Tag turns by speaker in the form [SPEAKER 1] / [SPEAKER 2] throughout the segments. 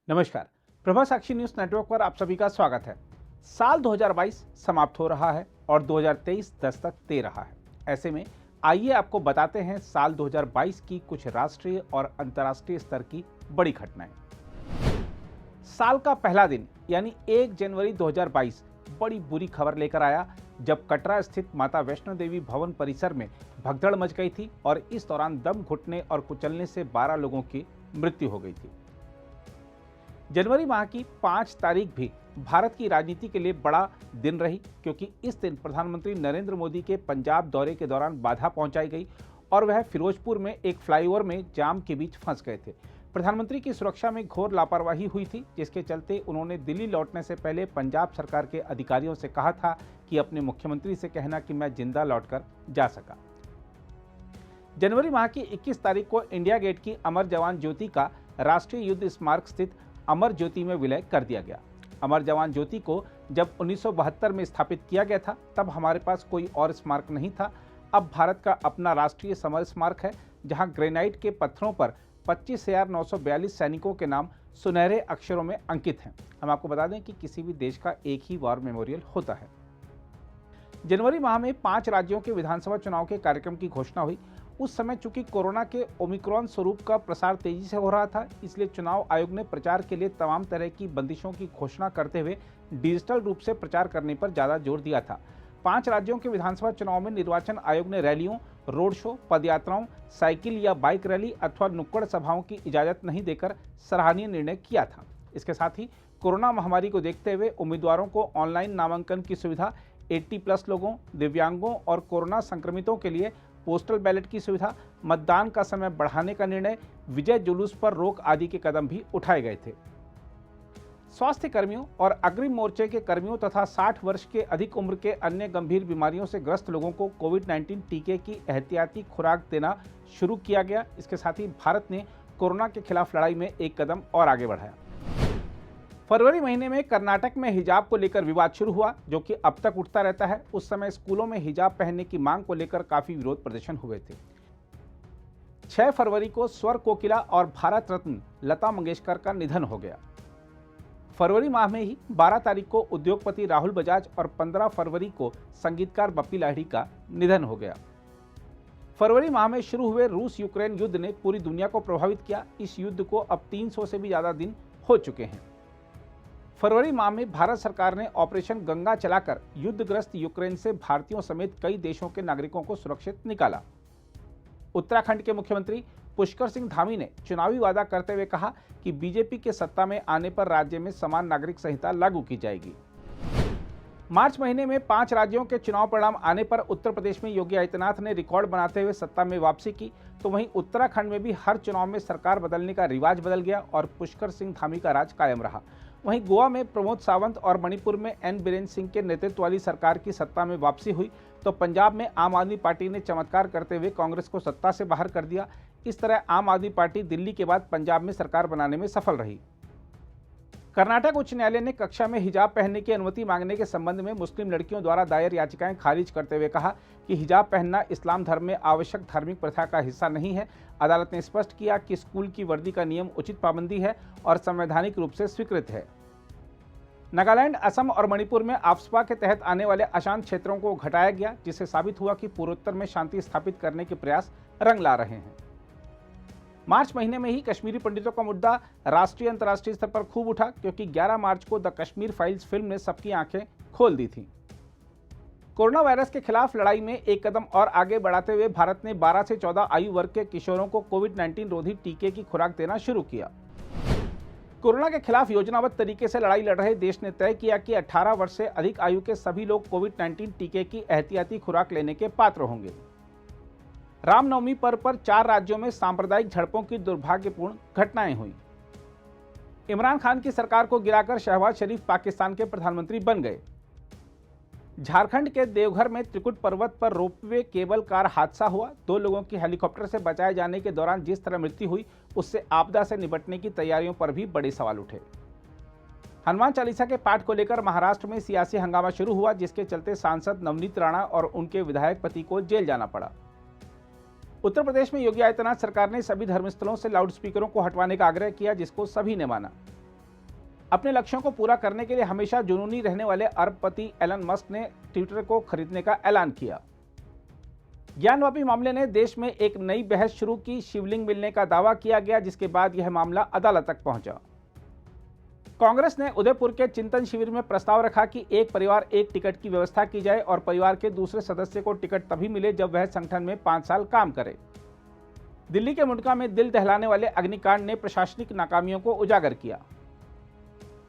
[SPEAKER 1] नमस्कार। प्रभा साक्षी news network पर आप सभी का स्वागत है। साल 2022 समाप्त हो रहा है और 2023 दस्तक दे रहा है। ऐसे में आइए आपको बताते हैं साल 2022 की कुछ राष्ट्रीय और अंतर्राष्ट्रीय स्तर की बड़ी घटनाएं। साल का पहला दिन यानी 1 जनवरी 2022 बड़ी बुरी खबर लेकर आया, जब कटरा स्थित माता वैष्णो देवी भवन परिसर में भगदड़ मच गई थी और इस दौरान दम घुटने और कुचलने से 12 लोगों की मृत्यु हो गई थी। जनवरी माह की 5 तारीख भी भारत की राजनीति के लिए बड़ा दिन रही, क्योंकि इस दिन प्रधानमंत्री नरेंद्र मोदी के पंजाब दौरे के दौरान बाधा पहुंचाई गई और वह फिरोजपुर में एक फ्लाईओवर में जाम के बीच फंस गए थे। प्रधानमंत्री की सुरक्षा में घोर लापरवाही हुई थी, जिसके चलते उन्होंने दिल्ली लौटने से पहले पंजाब सरकार के अधिकारियों से कहा था कि अपने मुख्यमंत्री से कहना कि मैं जिंदा लौटकर जा सका। जनवरी माह की 21 तारीख को इंडिया गेट की अमर जवान ज्योति का राष्ट्रीय युद्ध स्मारक स्थित अमर ज्योति में विलय कर दिया गया। अमर जवान ज्योति को जब 1972 में स्थापित किया गया था, तब हमारे पास कोई और स्मारक नहीं था। अब भारत का अपना राष्ट्रीय समर स्मारक है, जहां ग्रेनाइट के पत्थरों पर 25,942 सैनिकों के नाम सुनहरे अक्षरों में अंकित हैं। हम आपको बता दें कि किसी भी देश का एक ही वॉर मेमोरियल होता है। जनवरी माह में 5 राज्यों के विधानसभा चुनाव के कार्यक्रम की घोषणा हुई। उस समय चूंकि कोरोना के ओमिक्रॉन स्वरूप का प्रसार तेजी से हो रहा था, इसलिए चुनाव आयोग ने प्रचार के लिए तमाम तरह की बंदिशों की घोषणा करते हुए डिजिटल रूप से प्रचार करने पर ज्यादा जोर दिया था। 5 राज्यों के विधानसभा चुनाव में निर्वाचन आयोग ने रैलियों, रोड शो, पदयात्राओं, साइकिल या बाइक रैली अथवा नुक्कड़ सभाओं की इजाजत नहीं देकर सराहनीय निर्णय किया था। इसके साथ ही कोरोना महामारी को देखते हुए उम्मीदवारों को ऑनलाइन नामांकन की सुविधा, 80+ लोगों, दिव्यांगों और कोरोना संक्रमितों के लिए पोस्टल बैलेट की सुविधा, मतदान का समय बढ़ाने का निर्णय, विजय जुलूस पर रोक आदि के कदम भी उठाए गए थे। स्वास्थ्य कर्मियों और अग्रिम मोर्चे के कर्मियों तथा 60 वर्ष के अधिक उम्र के अन्य गंभीर बीमारियों से ग्रस्त लोगों को कोविड-19 टीके की एहतियाती खुराक देना शुरू किया गया। इसके साथ ही भारत ने कोरोना के खिलाफ लड़ाई में एक कदम और आगे बढ़ाया। फरवरी महीने में कर्नाटक में हिजाब को लेकर विवाद शुरू हुआ, जो कि अब तक उठता रहता है। उस समय स्कूलों में हिजाब पहनने की मांग को लेकर काफी विरोध प्रदर्शन हुए थे। 6 फरवरी को स्वर कोकिला और भारत रत्न लता मंगेशकर का निधन हो गया। फरवरी माह में ही 12 तारीख को उद्योगपति राहुल बजाज और 15 फरवरी को संगीतकार बप्पी लाहिड़ी का निधन हो गया। फरवरी माह में शुरू हुए रूस यूक्रेन युद्ध ने पूरी दुनिया को प्रभावित किया। इस युद्ध को अब 300 से भी ज्यादा दिन हो चुके हैं। फरवरी माह में भारत सरकार ने ऑपरेशन गंगा चलाकर युद्धग्रस्त यूक्रेन से भारतीयों समेत कई देशों के नागरिकों को सुरक्षित निकाला। उत्तराखंड के मुख्यमंत्री पुष्कर सिंह धामी ने चुनावी वादा करते हुए कहा कि बीजेपी के सत्ता में आने पर राज्य में समान नागरिक संहिता लागू की जाएगी। मार्च महीने में 5 राज्यों के चुनाव परिणाम आने पर उत्तर प्रदेश में योगी आदित्यनाथ ने रिकॉर्ड बनाते हुए सत्ता में वापसी की, तो वहीं उत्तराखंड में भी हर चुनाव में सरकार बदलने का रिवाज बदल गया और पुष्कर सिंह धामी का राज कायम रहा। वहीं गोवा में प्रमोद सावंत और मणिपुर में एन बीरेन सिंह के नेतृत्व वाली सरकार की सत्ता में वापसी हुई, तो पंजाब में आम आदमी पार्टी ने चमत्कार करते हुए कांग्रेस को सत्ता से बाहर कर दिया। इस तरह आम आदमी पार्टी दिल्ली के बाद पंजाब में सरकार बनाने में सफल रही। कर्नाटक उच्च न्यायालय ने कक्षा में हिजाब पहनने की अनुमति मांगने के संबंध में मुस्लिम लड़कियों द्वारा दायर याचिकाएं खारिज करते हुए कहा कि हिजाब पहनना इस्लाम धर्म में आवश्यक धार्मिक प्रथा का हिस्सा नहीं है। अदालत ने स्पष्ट किया कि स्कूल की वर्दी का नियम उचित पाबंदी है और संवैधानिक रूप से स्वीकृत है। नागालैंड, असम और मणिपुर में आफ्स्पा के तहत आने वाले अशांत क्षेत्रों को घटाया गया, जिससे साबित हुआ कि पूर्वोत्तर में शांति स्थापित करने के प्रयास रंग ला रहे हैं। मार्च महीने में ही कश्मीरी पंडितों का मुद्दा राष्ट्रीय अंतर्राष्ट्रीय स्तर पर खूब उठा, क्योंकि 11 मार्च को द कश्मीर फाइल्स फिल्म ने सबकी आंखें खोल दी थी। कोरोना वायरस के खिलाफ लड़ाई में एक कदम और आगे बढ़ाते हुए भारत ने 12 से 14 आयु वर्ग के किशोरों को कोविड-19 रोधी टीके की खुराक देना शुरू किया। कोरोना के खिलाफ योजनाबद्ध तरीके से लड़ाई लड़ रहे देश ने तय किया कि 18 वर्ष से अधिक आयु के सभी लोग कोविड-19 टीके की एहतियाती खुराक लेने के पात्र होंगे। रामनवमी पर्व पर 4 राज्यों में सांप्रदायिक झड़पों की दुर्भाग्यपूर्ण घटनाएं हुई। इमरान खान की सरकार को गिराकर शहबाज शरीफ पाकिस्तान के प्रधानमंत्री बन गए। झारखंड के देवघर में त्रिकुट पर्वत पर रोपवे केबल कार हादसा हुआ। 2 लोगों की हेलीकॉप्टर से बचाए जाने के दौरान जिस तरह मृत्यु हुई, उससे आपदा से निपटने की तैयारियों पर भी बड़े सवाल उठे। हनुमान चालीसा के पाठ को लेकर महाराष्ट्र में सियासी हंगामा शुरू हुआ, जिसके चलते सांसद नवनीत राणा और उनके विधायक पति को जेल जाना पड़ा। उत्तर प्रदेश में योगी आदित्यनाथ सरकार ने सभी धर्मस्थलों से लाउडस्पीकरों को हटवाने का आग्रह किया, जिसको सभी ने माना। अपने लक्ष्यों को पूरा करने के लिए हमेशा जुनूनी रहने वाले अरबपति एलन मस्क ने ट्विटर को खरीदने का ऐलान किया। ज्ञानवापी मामले ने देश में एक नई बहस शुरू की। शिवलिंग मिलने का दावा किया गया, जिसके बाद यह मामला अदालत तक पहुंचा। कांग्रेस ने उदयपुर के चिंतन शिविर में प्रस्ताव रखा कि एक परिवार एक टिकट की व्यवस्था की जाए और परिवार के दूसरे सदस्य को टिकट तभी मिले जब वह संगठन में 5 साल काम करे। दिल्ली के मुंडका में दिल दहलाने वाले अग्निकांड ने प्रशासनिक नाकामियों को उजागर किया।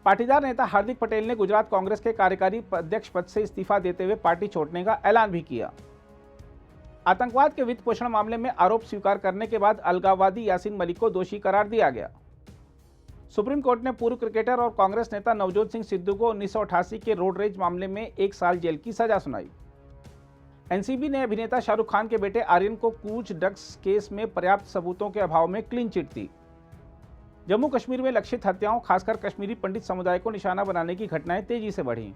[SPEAKER 1] पाटीदार नेता हार्दिक पटेल ने गुजरात कांग्रेस के कार्यकारी अध्यक्ष पद से इस्तीफा देते हुए पार्टी छोड़ने का ऐलान भी किया। आतंकवाद के वित्त पोषण मामले में आरोप स्वीकार करने के बाद अलगाववादी यासीन मलिक को दोषी करार दिया गया। सुप्रीम कोर्ट ने पूर्व क्रिकेटर और कांग्रेस नेता नवजोत सिंह सिद्धू को 1988 के रोड रेज मामले में 1 साल जेल की सजा सुनाई। एनसीबी ने अभिनेता शाहरुख खान के बेटे आर्यन को कूच ड्रग्स केस में पर्याप्त सबूतों के अभाव में क्लीन चिट दी। जम्मू कश्मीर में लक्षित हत्याओं, खासकर कश्मीरी पंडित समुदाय को निशाना बनाने की घटनाएं तेजी से बढ़ी।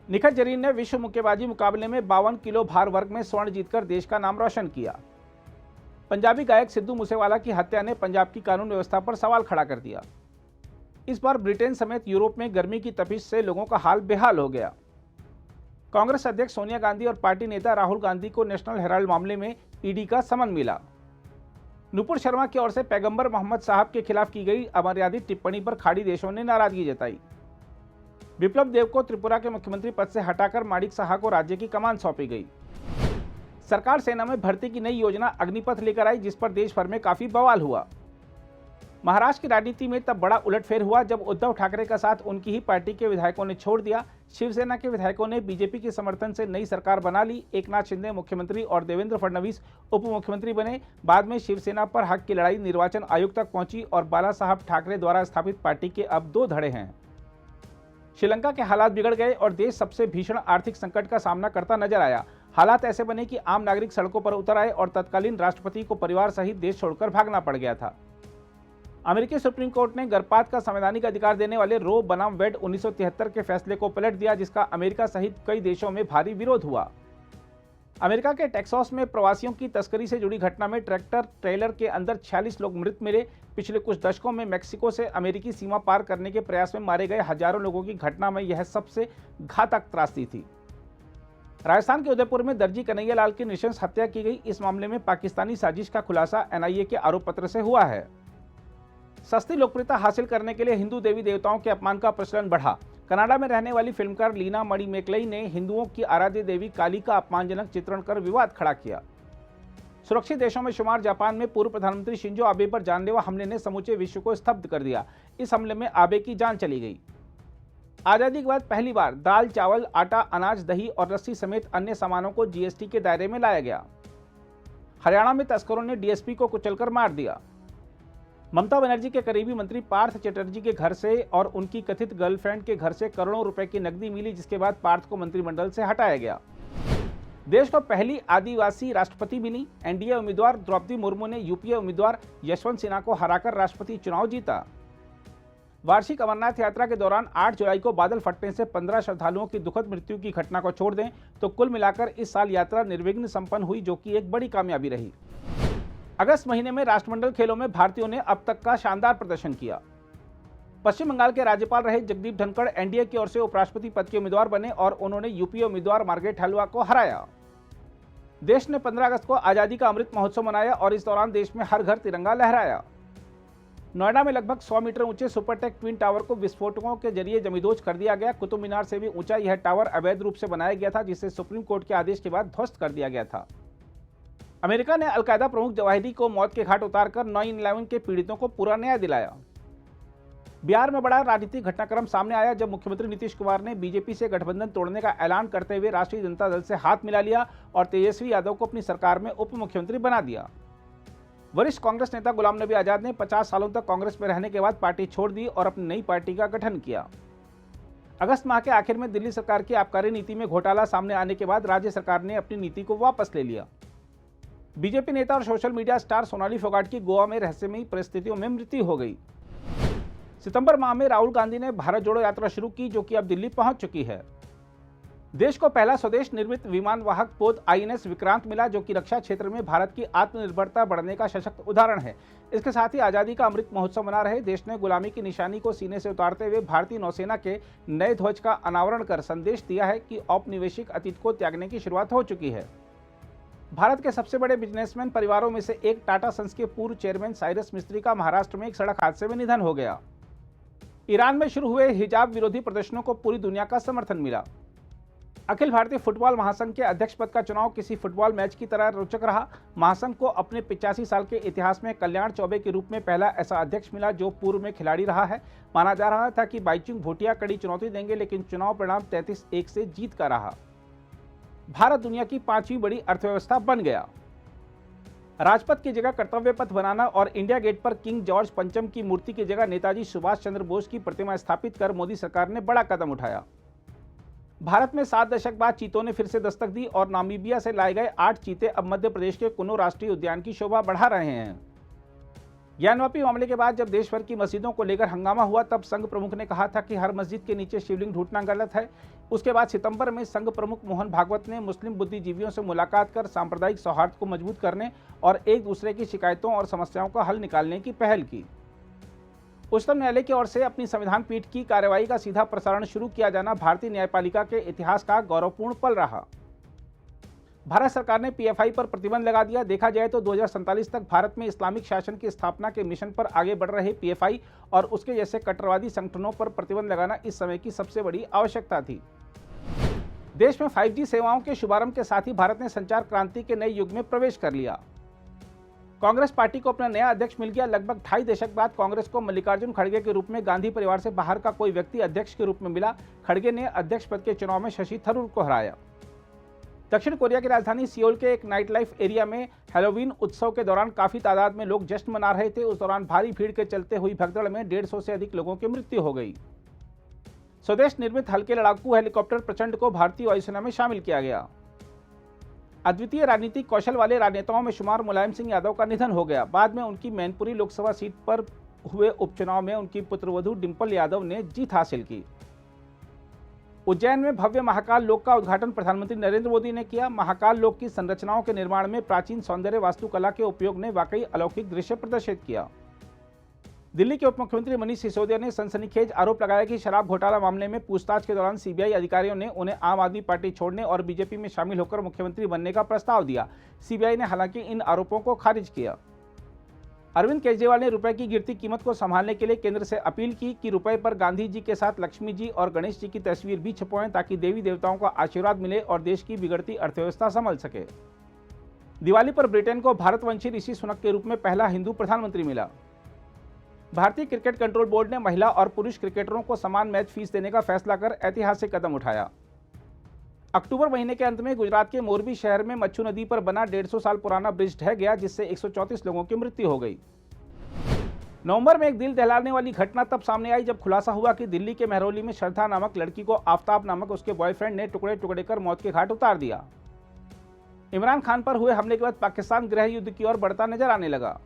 [SPEAKER 1] निखत जरीन ने विश्व मुक्केबाजी मुकाबले में 52 किलो भार वर्ग में स्वर्ण जीतकर देश का नाम रोशन किया। पंजाबी गायक सिद्धू मूसेवाला की हत्या ने पंजाब की कानून व्यवस्था पर सवाल खड़ा कर दिया। इस बार ब्रिटेन समेत यूरोप में गर्मी की तपिश से लोगों का हाल बेहाल हो गया। कांग्रेस अध्यक्ष सोनिया गांधी और पार्टी नेता राहुल गांधी को नेशनल हेराल्ड मामले में ईडी का समन मिला। नुपुर शर्मा की ओर से पैगंबर मोहम्मद साहब के खिलाफ की गई अमर्यादित टिप्पणी पर खाड़ी देशों ने नाराजगी जताई। बिप्लब देब को त्रिपुरा के मुख्यमंत्री पद से हटाकर माणिक साहा को राज्य की कमान सौंपी गई। सरकार सेना में भर्ती की नई योजना अग्निपथ लेकर आई, जिस पर देश भर में काफी बवाल हुआ। महाराष्ट्र की राजनीति में तब बड़ा उलटफेर हुआ जब उद्धव ठाकरे का साथ उनकी ही पार्टी के विधायकों ने छोड़ दिया। शिवसेना के विधायकों ने बीजेपी के समर्थन से नई सरकार बना ली। एकनाथ शिंदे मुख्यमंत्री और देवेंद्र फडणवीस उप मुख्यमंत्री बने। बाद में शिवसेना पर हक की लड़ाई निर्वाचन आयोग तक पहुंची और बाला साहब ठाकरे द्वारा स्थापित पार्टी के अब 2 धड़े हैं। श्रीलंका के हालात बिगड़ गए और देश सबसे भीषण आर्थिक संकट का सामना करता नजर आया। हालात ऐसे बने कि आम नागरिक सड़कों पर उतर आए और तत्कालीन राष्ट्रपति को परिवार सहित देश छोड़कर भागना पड़ गया था। अमेरिकी सुप्रीम कोर्ट ने गर्भपात का संवैधानिक अधिकार देने वाले रो बनाम वेड 1973 के फैसले को पलट दिया, जिसका अमेरिका सहित कई देशों में भारी विरोध हुआ। अमेरिका के टेक्सास में प्रवासियों की तस्करी से जुड़ी घटना में ट्रैक्टर ट्रेलर के अंदर 46 लोग मृत मिले। पिछले कुछ दशकों में मैक्सिको से अमेरिकी सीमा पार करने के प्रयास में मारे गए हजारों लोगों की घटना में यह सबसे घातक त्रासदी थी। राजस्थान के उदयपुर में दर्जी कन्हैयालाल की नृशंस हत्या की गई। इस मामले में पाकिस्तानी साजिश का खुलासा एनआईए के आरोप पत्र से हुआ है। सस्ती लोकप्रियता हासिल करने के लिए हिंदू देवी देवताओं के अपमान का प्रचलन बढ़ा। कनाडा में रहने वाली फिल्मकार लीना मणिमेकलई ने हिंदुओं की आराध्य देवी काली का अपमानजनक चित्रण कर विवाद खड़ा किया। सुरक्षित देशों में शुमार जापान में पूर्व प्रधानमंत्री शिंजो आबे पर जानलेवा हमले ने समूचे विश्व को स्तब्ध कर दिया। इस हमले में आबे की जान चली गई। आजादी के बाद पहली बार दाल, चावल, आटा, अनाज, दही और लस्सी समेत अन्य सामानों को जीएसटी के दायरे में लाया गया। हरियाणा में तस्करों ने डीएसपी को कुचलकर मार दिया। ममता बनर्जी के करीबी मंत्री पार्थ चटर्जी के घर से और उनकी कथित गर्लफ्रेंड के घर से करोड़ों रुपए की नकदी मिली, जिसके बाद पार्थ को मंत्रिमंडल से हटाया गया। देश को पहली आदिवासी राष्ट्रपति मिली। एनडीए उम्मीदवार द्रौपदी मुर्मू ने यूपीए उम्मीदवार यशवंत सिन्हा को हराकर राष्ट्रपति चुनाव जीता। वार्षिक अमरनाथ यात्रा के दौरान 8 जुलाई को बादल फटने से 15 श्रद्धालुओं की दुखद मृत्यु की घटना को छोड़ दें तो कुल मिलाकर इस साल यात्रा निर्विघ्न संपन्न हुई, जो कि एक बड़ी कामयाबी रही। अगस्त महीने में राष्ट्रमंडल खेलों में भारतीयों ने अब तक का शानदार प्रदर्शन किया। पश्चिम बंगाल के राज्यपाल रहे जगदीप धनखड़ एनडीए की ओर से उपराष्ट्रपति पद के उम्मीदवार बने और उन्होंने यूपीए उम्मीदवार मार्गरेट हलवा को हराया। देश ने 15 अगस्त को आजादी का अमृत महोत्सव मनाया और इस दौरान देश में हर घर तिरंगा लहराया। नोएडा में लगभग 100 मीटर ऊंचे सुपरटेक ट्विन टावर को विस्फोटकों के जरिए जमींदोज कर दिया गया। कुतुब मीनार से भी ऊंचा यह टावर अवैध रूप से बनाया गया था, जिसे सुप्रीम कोर्ट के आदेश के बाद ध्वस्त कर दिया गया था। अमेरिका ने अलकायदा प्रमुख जवाहिरी को मौत के घाट उतारकर 9/11 के पीड़ितों को पूरा न्याय दिलाया। बिहार में बड़ा राजनीतिक घटनाक्रम सामने आया जब मुख्यमंत्री नीतीश कुमार ने बीजेपी से गठबंधन तोड़ने का ऐलान करते हुए राष्ट्रीय जनता दल से हाथ मिला लिया और तेजस्वी यादव को अपनी सरकार में उप मुख्यमंत्री बना दिया। वरिष्ठ कांग्रेस नेता गुलाम नबी आजाद ने 50 सालों तक कांग्रेस में रहने के बाद पार्टी छोड़ दी और अपनी नई पार्टी का गठन किया। अगस्त माह के आखिर में दिल्ली सरकार की आबकारी नीति में घोटाला सामने आने के बाद राज्य सरकार ने अपनी नीति को वापस ले लिया। बीजेपी नेता और social media star Sonali Phogat की गोवा में रहस्यमयी परिस्थितियों में मृत्यु हो गई। सितंबर माह में राहुल गांधी ने भारत जोड़ो यात्रा शुरू की, जो कि अब दिल्ली पहुंच चुकी है। देश को पहला स्वदेश निर्मित विमान वाहक पोत आईएनएस विक्रांत मिला, जो कि रक्षा क्षेत्र में भारत की आत्मनिर्भरता बढ़ने का सशक्त उदाहरण है। इसके साथ ही आजादी का अमृत महोत्सव मना रहे देश ने गुलामी की निशानी को सीने से उतारते हुए भारतीय नौसेना के नए ध्वज का अनावरण कर संदेश दिया है कि औपनिवेशिक अतीत को त्यागने की शुरुआत हो चुकी है। भारत के सबसे बड़े बिजनेसमैन परिवारों में से एक टाटा सन्स के पूर्व चेयरमैन साइरस मिस्त्री का महाराष्ट्र में एक सड़क हादसे में निधन हो गया। ईरान में शुरू हुए हिजाब विरोधी प्रदर्शनों को पूरी दुनिया का समर्थन मिला। अखिल भारतीय फुटबॉल महासंघ के अध्यक्ष पद का चुनाव किसी फुटबॉल मैच की तरह रोचक रहा। महासंघ को अपने 85 साल के इतिहास में कल्याण चौबे के रूप में पहला ऐसा अध्यक्ष मिला जो पूर्व में खिलाड़ी रहा है। माना जा रहा था कि बाईचुंग भूटिया कड़ी चुनौती देंगे, लेकिन चुनाव परिणाम 33-1 से जीत का रहा। भारत दुनिया की 5वीं बड़ी अर्थव्यवस्था बन गया। राजपथ की जगह कर्तव्य पथ बनाना और इंडिया गेट पर किंग जॉर्ज पंचम की मूर्ति की जगह नेताजी सुभाष चंद्र बोस की प्रतिमा स्थापित कर मोदी सरकार ने बड़ा कदम उठाया। भारत में 7 दशक बाद चीतों ने फिर से दस्तक दी और नामीबिया से लाए गए 8 चीते अब मध्य प्रदेश के कुन्नू राष्ट्रीय उद्यान की शोभा बढ़ा रहे हैं। ज्ञानवापी मामले के बाद जब देश भर की मस्जिदों को लेकर हंगामा हुआ, तब संघ प्रमुख ने कहा था कि हर मस्जिद के नीचे शिवलिंग ढूंढना गलत है। उसके बाद सितंबर में संघ प्रमुख मोहन भागवत ने मुस्लिम बुद्धिजीवियों से मुलाकात कर सांप्रदायिक सौहार्द को मजबूत करने और एक दूसरे की शिकायतों और समस्याओं का हल निकालने की पहल की। उच्चतम न्यायालय की ओर से अपनी संविधान पीठ की कार्यवाही का सीधा प्रसारण शुरू किया जाना भारतीय न्यायपालिका के इतिहास का गौरवपूर्ण पल रहा। भारत सरकार ने पीएफआई पर प्रतिबंध लगा दिया। देखा जाए तो 2047 तक भारत में इस्लामिक शासन की स्थापना के मिशन पर आगे बढ़ रहे पीएफआई और उसके जैसे कट्टरवादी संगठनों पर प्रतिबंध लगाना इस समय की सबसे बड़ी आवश्यकता थी। देश में 5G सेवाओं के शुभारंभ के साथ ही भारत ने संचार क्रांति के नए युग में प्रवेश कर लिया। कांग्रेस पार्टी को अपना नया अध्यक्ष मिल गया। लगभग 2.5 दशक बाद कांग्रेस को मल्लिकार्जुन खड़गे के रूप में गांधी परिवार से बाहर का कोई व्यक्ति अध्यक्ष के रूप में मिला। खड़गे ने अध्यक्ष पद के चुनाव में शशि थरूर को हराया। दक्षिण कोरिया की राजधानी सियोल के एक नाइट लाइफ एरिया में हैलोवीन उत्सव के दौरान काफी तादाद में लोग जश्न मना रहे थे। उस दौरान भारी भीड़ के चलते हुई भगदड़ में 150 से अधिक लोगों की मृत्यु हो गई। स्वदेश निर्मित हल्के लड़ाकू हेलीकॉप्टर प्रचंड को भारतीय वायुसेना में शामिल किया गया। अद्वितीय राजनीतिक कौशल वाले राजनेताओं में शुमार मुलायम सिंह यादव का निधन हो गया। बाद में उनकी मैनपुरी लोकसभा सीट पर हुए उपचुनाव में उनकी पुत्रवधू डिंपल यादव ने जीत हासिल की। उज्जैन में भव्य महाकाल लोक का उद्घाटन प्रधानमंत्री नरेंद्र मोदी ने किया। महाकाल लोक की संरचनाओं के निर्माण में प्राचीन सौंदर्य वास्तुकला के उपयोग ने वाकई अलौकिक दृश्य प्रदर्शित किया। दिल्ली के उप मुख्यमंत्री मनीष सिसोदिया ने सनसनीखेज आरोप लगाया कि शराब घोटाला मामले में पूछताछ के दौरान सीबीआई अधिकारियों ने उन्हें आम आदमी पार्टी छोड़ने और बीजेपी में शामिल होकर मुख्यमंत्री बनने का प्रस्ताव दिया। सीबीआई ने हालांकि इन आरोपों को खारिज किया। अरविंद केजरीवाल ने रुपए की गिरती कीमत को संभालने के लिए केंद्र से अपील की कि रुपए पर गांधी जी के साथ लक्ष्मी जी और गणेश जी की तस्वीर भी छपवाएं, ताकि देवी देवताओं का आशीर्वाद मिले और देश की बिगड़ती अर्थव्यवस्था संभल सके। दिवाली पर ब्रिटेन को भारतवंशी ऋषि सुनक के रूप में पहला हिंदू प्रधानमंत्री मिला। भारतीय क्रिकेट कंट्रोल बोर्ड ने महिला और पुरुष क्रिकेटरों को समान मैच फीस देने का फैसला कर ऐतिहासिक कदम उठाया। अक्टूबर महीने के अंत में गुजरात के मोरबी शहर में मच्छू नदी पर बना 150 साल पुराना ब्रिज ढह गया, जिससे 134 लोगों की मृत्यु हो गई। नवंबर में एक दिल दहलाने वाली घटना तब सामने आई जब खुलासा हुआ कि दिल्ली के महरौली में श्रद्धा नामक लड़की को आफ्ताब नामक उसके बॉयफ्रेंड ने टुकड़े टुकड़े कर मौत के घाट उतार दिया। इमरान खान पर हुए हमले के बाद पाकिस्तान गृह युद्ध की ओर बढ़ता नजर आने लगा।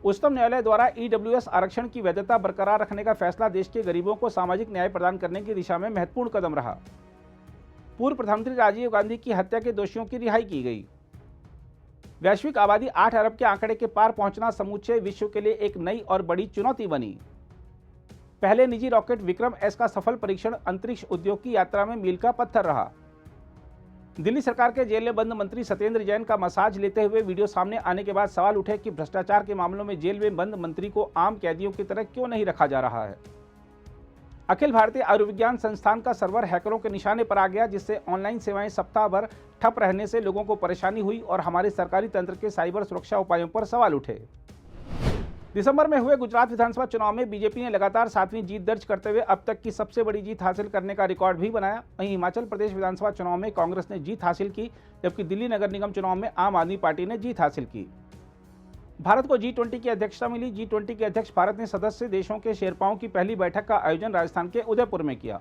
[SPEAKER 1] उच्चतम न्यायालय द्वारा ईडब्ल्यूएस आरक्षण की वैधता बरकरार रखने का फैसला देश के गरीबों को सामाजिक न्याय प्रदान करने की दिशा में महत्वपूर्ण कदम रहा। पूर्व प्रधानमंत्री राजीव गांधी की हत्या के दोषियों की रिहाई की गई। वैश्विक आबादी 8 अरब के आंकड़े के पार पहुंचना समूचे विश्व के लिए एक नई और बड़ी चुनौती बनी। पहले निजी रॉकेट विक्रम एस का सफल परीक्षण अंतरिक्ष उद्योग की यात्रा में मील का पत्थर रहा। दिल्ली सरकार के जेल में बंद मंत्री सत्येंद्र जैन का मसाज लेते हुए वीडियो सामने आने के बाद सवाल उठे कि भ्रष्टाचार के मामलों में जेल में बंद मंत्री को आम कैदियों की तरह क्यों नहीं रखा जा रहा है। अखिल भारतीय आयुर्विज्ञान संस्थान का सर्वर हैकरों के निशाने पर आ गया, जिससे ऑनलाइन सेवाएं सप्ताह भर ठप रहने से लोगों को परेशानी हुई और हमारे सरकारी तंत्र के साइबर सुरक्षा उपायों पर सवाल उठे। दिसंबर में हुए गुजरात विधानसभा चुनाव में बीजेपी ने लगातार 7वीं जीत दर्ज करते हुए अब तक की सबसे बड़ी जीत हासिल करने का रिकॉर्ड भी बनाया। वहीं हिमाचल प्रदेश विधानसभा चुनाव में कांग्रेस ने जीत हासिल की, जबकि दिल्ली नगर निगम चुनाव में आम आदमी पार्टी ने जीत हासिल की। भारत को G20 की अध्यक्षता मिली। G20 के अध्यक्ष भारत ने सदस्य देशों के शेरपाओं की पहली बैठक का आयोजन राजस्थान के उदयपुर में किया।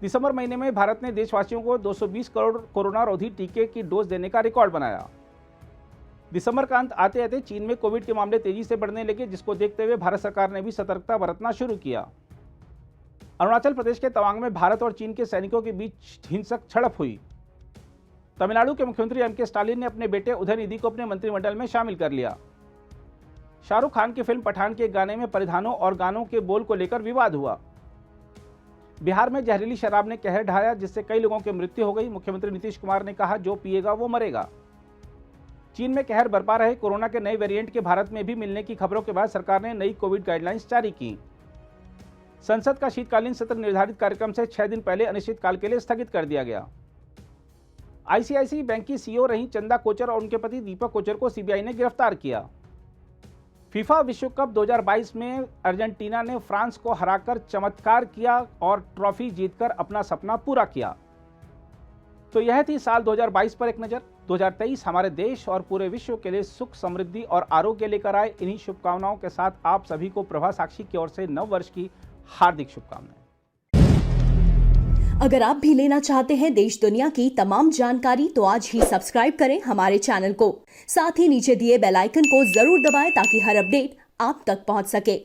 [SPEAKER 1] दिसंबर महीने में भारत ने देशवासियों को 220 करोड़ कोरोना रोधी टीके की डोज देने का रिकॉर्ड बनाया। दिसंबर का अंत आते आते चीन में कोविड के मामले तेजी से बढ़ने लगे, जिसको देखते हुए भारत सरकार ने भी सतर्कता बरतना शुरू किया। अरुणाचल प्रदेश के तवांग में भारत और चीन के सैनिकों के बीच हिंसक झड़प हुई। तमिलनाडु के मुख्यमंत्री एम.के. स्टालिन ने अपने बेटे उदयनिधि को अपने मंत्रिमंडल में शामिल कर लिया। शाहरुख खान की फिल्म पठान के गाने में परिधानों और गानों के बोल को लेकर विवाद हुआ। बिहार में जहरीली शराब ने कहर ढाया, जिससे कई लोगों की मृत्यु हो गई। मुख्यमंत्री नीतीश कुमार ने कहा, जो पिएगा वो मरेगा। चीन में कहर बरपा रहे कोरोना के नए वेरिएंट के भारत में भी मिलने की खबरों के बाद सरकार ने नई कोविड गाइडलाइंस जारी की। संसद का शीतकालीन सत्र निर्धारित कार्यक्रम से 6 दिन पहले अनिश्चितकाल के लिए स्थगित कर दिया गया। आईसीआईसीआई बैंक की सीईओ रही चंदा कोचर और उनके पति दीपक कोचर को सीबीआई ने गिरफ्तार किया। फीफा विश्व कप 2022 में अर्जेंटीना ने फ्रांस को हराकर चमत्कार किया और ट्रॉफी जीतकर अपना सपना पूरा किया। तो यह थी साल 2022 पर एक नज़र। 2023 हमारे देश और पूरे विश्व के लिए सुख, समृद्धि और आरोग्य लेकर आए। इन्हीं शुभकामनाओं के साथ आप सभी को प्रभा साक्षी की ओर से नव वर्ष की हार्दिक शुभकामनाएं।
[SPEAKER 2] अगर आप भी लेना चाहते हैं देश दुनिया की तमाम जानकारी तो आज ही सब्सक्राइब करें हमारे चैनल को। साथ ही नीचे दिए बेल आइकन को जरूर दबाएं ताकि हर अपडेट आप तक पहुंच सके।